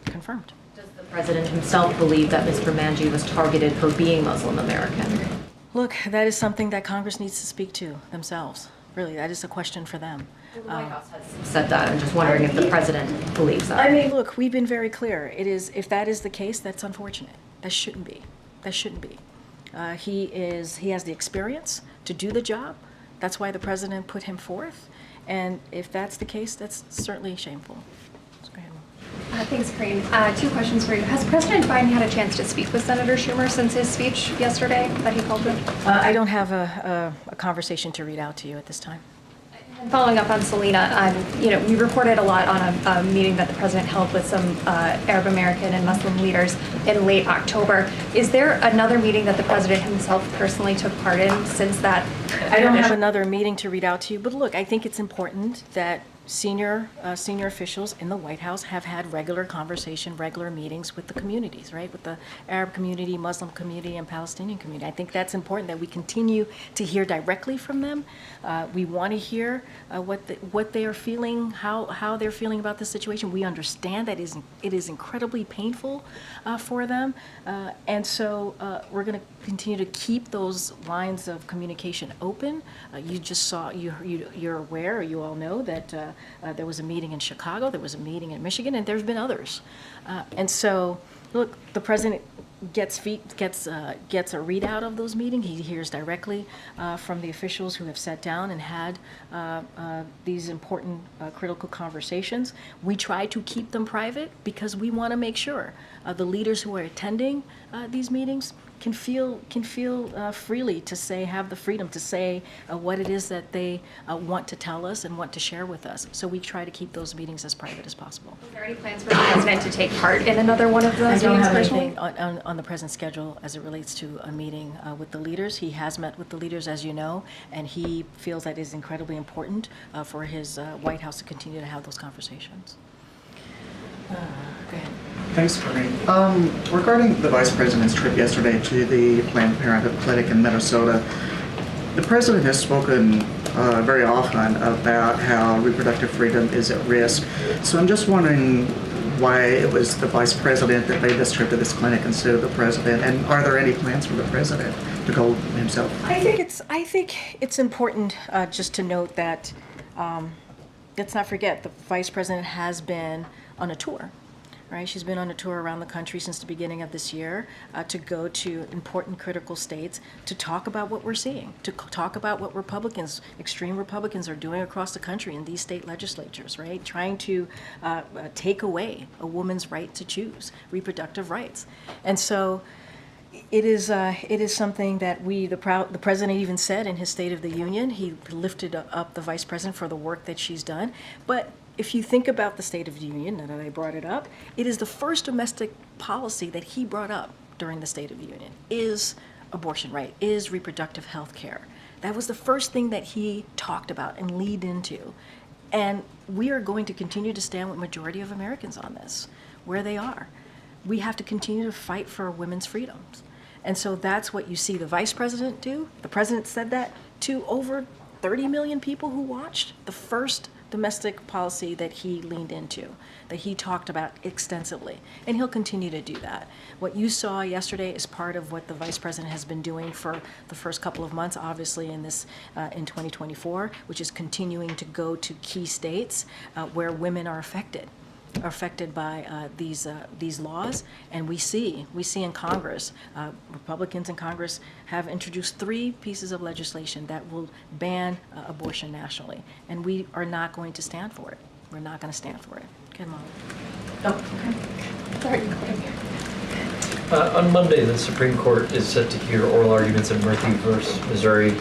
confirmed. Does the president himself believe that Mr. Manji was targeted for being Muslim American? Look, that is something that Congress needs to speak to themselves. Really, that is a question for them. Well, the White House has said that. I'm just wondering if the president believes that. I mean, look, we've been very clear. If that is the case, that's unfortunate. That shouldn't be. That shouldn't be. He has the experience to do the job. That's why the president put him forth. And if that's the case, that's certainly shameful. So go ahead. Thanks, Karine. 2 questions for you. Has President Biden had a chance to speak with Senator Schumer since his speech yesterday that he called with? I don't have a conversation to read out to you at this time. And following up on Selena, we reported a lot on a meeting that the president held with some Arab American and Muslim leaders in late October. Is there another meeting that the president himself personally took part in since that? I don't have another meeting to read out to you, but look, I think it's important that senior officials in the White House have had regular meetings with the communities, right? With the Arab community, Muslim community, and Palestinian community. I think that's important that we continue to hear directly from them. We want to hear what they are feeling, how they're feeling about the situation. We understand that it is incredibly painful for them, and so we're going to continue to keep those lines of communication open. You just saw, you're aware, or you all know that there was a meeting in Chicago, there was a meeting in Michigan, and there's been others. And so, look, the president gets a readout of those meetings. He hears directly from the officials who have sat down and had these important critical conversations. We try to keep them private because we want to make sure the leaders who are attending these meetings can feel freely to say, have the freedom to say what it is that they want to tell us and want to share with us. So we try to keep those meetings as private as possible. Is there any plans for the president to take part in another one of those I don't meetings have personally? anything on the president's schedule as it relates to a meeting with the leaders. He has met with the leaders, as you know, and he feels that it is incredibly important for his White House to continue to have those conversations. Go ahead. Thanks, Karine. Regarding the Vice President's trip yesterday to the Planned Parenthood clinic in Minnesota, the President has spoken very often about how reproductive freedom is at risk. So I'm just wondering why it was the Vice President that made this trip to this clinic instead of the President, and are there any plans for the President to go himself? I think it's important just to note that let's not forget the Vice President has been on a tour. Right, she's been on a tour around the country since the beginning of this year to go to important critical states to talk about what we're seeing, to talk about what extreme Republicans are doing across the country in these state legislatures, right? Trying to take away a woman's right to choose, reproductive rights. And so it is something that the president even said in his State of the Union. He lifted up the Vice President for the work that she's done. But if you think about the State of the Union, now that I brought it up, it is the first domestic policy that he brought up during the State of the Union is abortion right, is reproductive health care. That was the first thing that he talked about and leaned into. And we are going to continue to stand with majority of Americans on this, where they are. We have to continue to fight for women's freedoms. And so that's what you see the Vice President do. The President said that to over 30 million people who watched the first domestic policy that he leaned into, that he talked about extensively, and he'll continue to do that. What you saw yesterday is part of what the Vice President has been doing for the first couple of months, obviously in 2024, which is continuing to go to key states where women are affected by these laws. And we see in Congress, Republicans in Congress have introduced 3 pieces of legislation that will ban abortion nationally, and we are not going to stand for it. We're not going to stand for it. Okay, Molly. Oh, okay. Sorry, go ahead. On Monday, the Supreme Court is set to hear oral arguments in Murphy versus Missouri,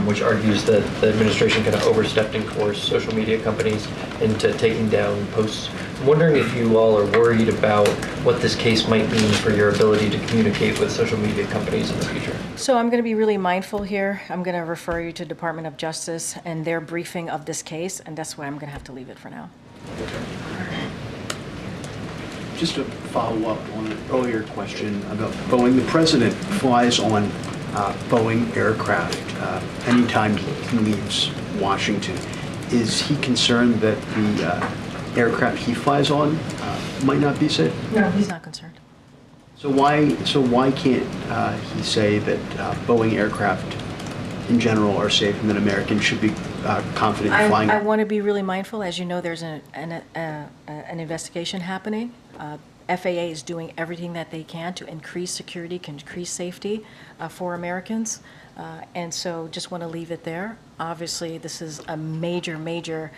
which argues that the administration kind of overstepped and coerced social media companies into taking down posts. I'm wondering if you all are worried about what this case might mean for your ability to communicate with social media companies in the future. So I'm going to be really mindful here. I'm going to refer you to Department of Justice and their briefing of this case, and that's why I'm going to have to leave it for now. Just to follow up on an earlier question about Boeing, the president flies on Boeing aircraft anytime he leaves Washington. Is he concerned that the aircraft he flies on might not be safe? No, he's not concerned. So why can't he say that Boeing aircraft in general are safe and that Americans should be confident in flying? I want to be really mindful. As you know, there's an investigation happening FAA is doing everything that they can to increase security, increase safety for Americans. And so just want to leave it there. Obviously, this is a major, major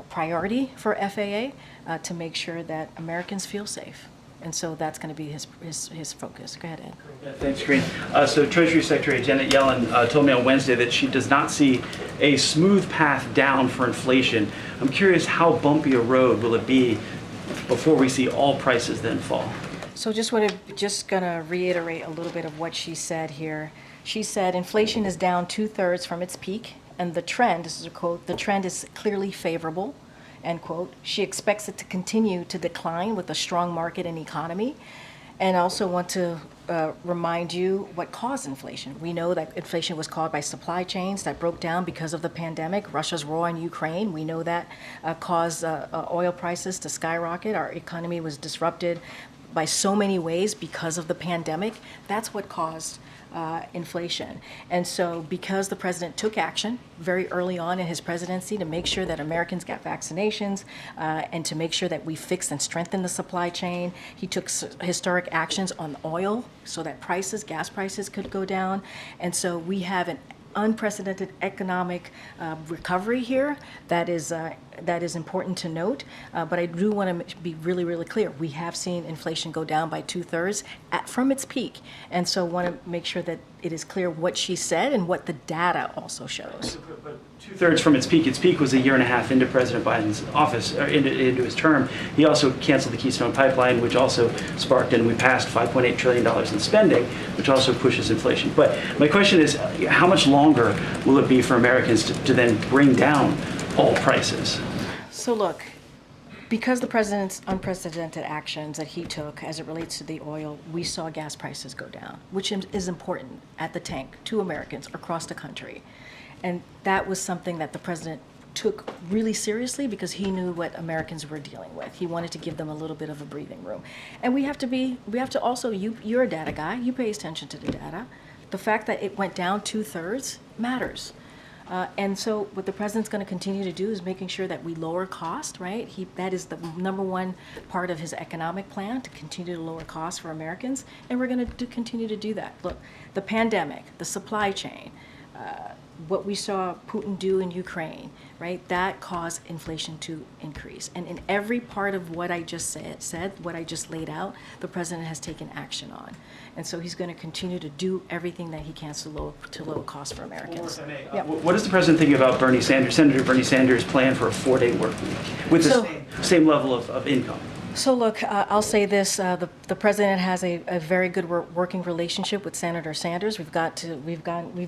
priority for FAA to make sure that Americans feel safe. And so that's going to be his focus. Go ahead, Ed. Yeah, thanks, Karine. So Treasury Secretary Janet Yellen told me on Wednesday that she does not see a smooth path down for inflation. I'm curious, how bumpy a road will it be before we see all prices then fall? So just going to reiterate a little bit of what she said here. She said inflation is down 2/3 from its peak, and the trend, this is a quote, the trend is clearly favorable, end quote. She expects it to continue to decline with a strong market and economy. And also want to remind you what caused inflation. We know that inflation was caused by supply chains that broke down because of the pandemic, Russia's war on Ukraine. We know that caused oil prices to skyrocket. Our economy was disrupted by so many ways because of the pandemic. That's what caused inflation. And so because the president took action very early on in his presidency to make sure that Americans got vaccinations and to make sure that we fixed and strengthened the supply chain, he took historic actions on oil so that gas prices could go down. And so we have an unprecedented economic recovery here that is important to note. But I do want to be really, really clear. We have seen inflation go down by 2/3 from its peak. And so want to make sure that it is clear what she said and what the data also shows. But 2/3 from its peak was a year and a half into President Biden's office, or into his term. He also canceled the Keystone Pipeline, which also sparked, and we passed $5.8 trillion in spending, which also pushes inflation. But my question is, how much longer will it be for Americans to then bring down all prices? So look, because the president's unprecedented actions that he took as it relates to the oil, we saw gas prices go down, which is important at the tank to Americans across the country. And that was something that the president took really seriously because he knew what Americans were dealing with. He wanted to give them a little bit of a breathing room. And we have to also, you're a data guy, you pay attention to the data. The fact that it went down 2/3 matters. And so what the president's going to continue to do is making sure that we lower cost, right? That is the number one part of his economic plan, to continue to lower costs for Americans. And we're going to continue to do that. Look, the pandemic, the supply chain, what we saw Putin do in Ukraine, right? That caused inflation to increase. And in every part of what I just said, what I just laid out, the president has taken action on. And so he's going to continue to do everything that he can to lower costs for Americans. Yeah. What does the president think about Senator Bernie Sanders' plan for a 4-day work week with the same level of income? So look, I'll say this: the president has a very good working relationship with Senator Sanders. We've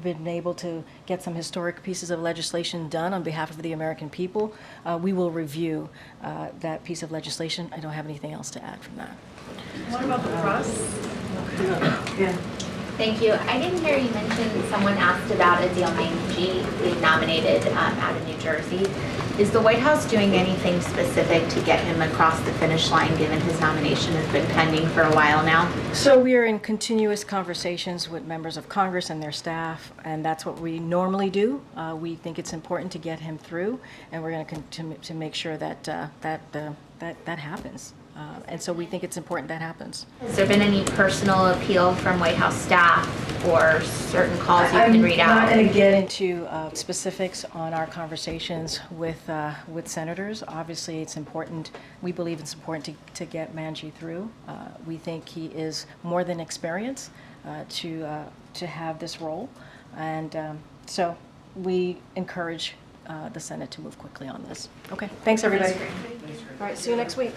been able to get some historic pieces of legislation done on behalf of the American people. We will review that piece of legislation. I don't have anything else to add from that. What about the press? Yeah. Thank you. I didn't hear you mention, someone asked about Adil Manji being nominated out of New Jersey. Is the White House doing anything specific to get him across the finish line, given his nomination has been pending for a while now? So we are in continuous conversations with members of Congress and their staff, and that's what we normally do. We think it's important to get him through, and we're going to make sure that that happens. And so we think it's important that happens. Has there been any personal appeal from White House staff or certain calls you can read out? I'm not going to get into specifics on our conversations with senators. Obviously, it's important. We believe it's important to get Manji through. We think he is more than experienced to have this role, and so we encourage the Senate to move quickly on this. Okay, thanks everybody. All right, see you next week.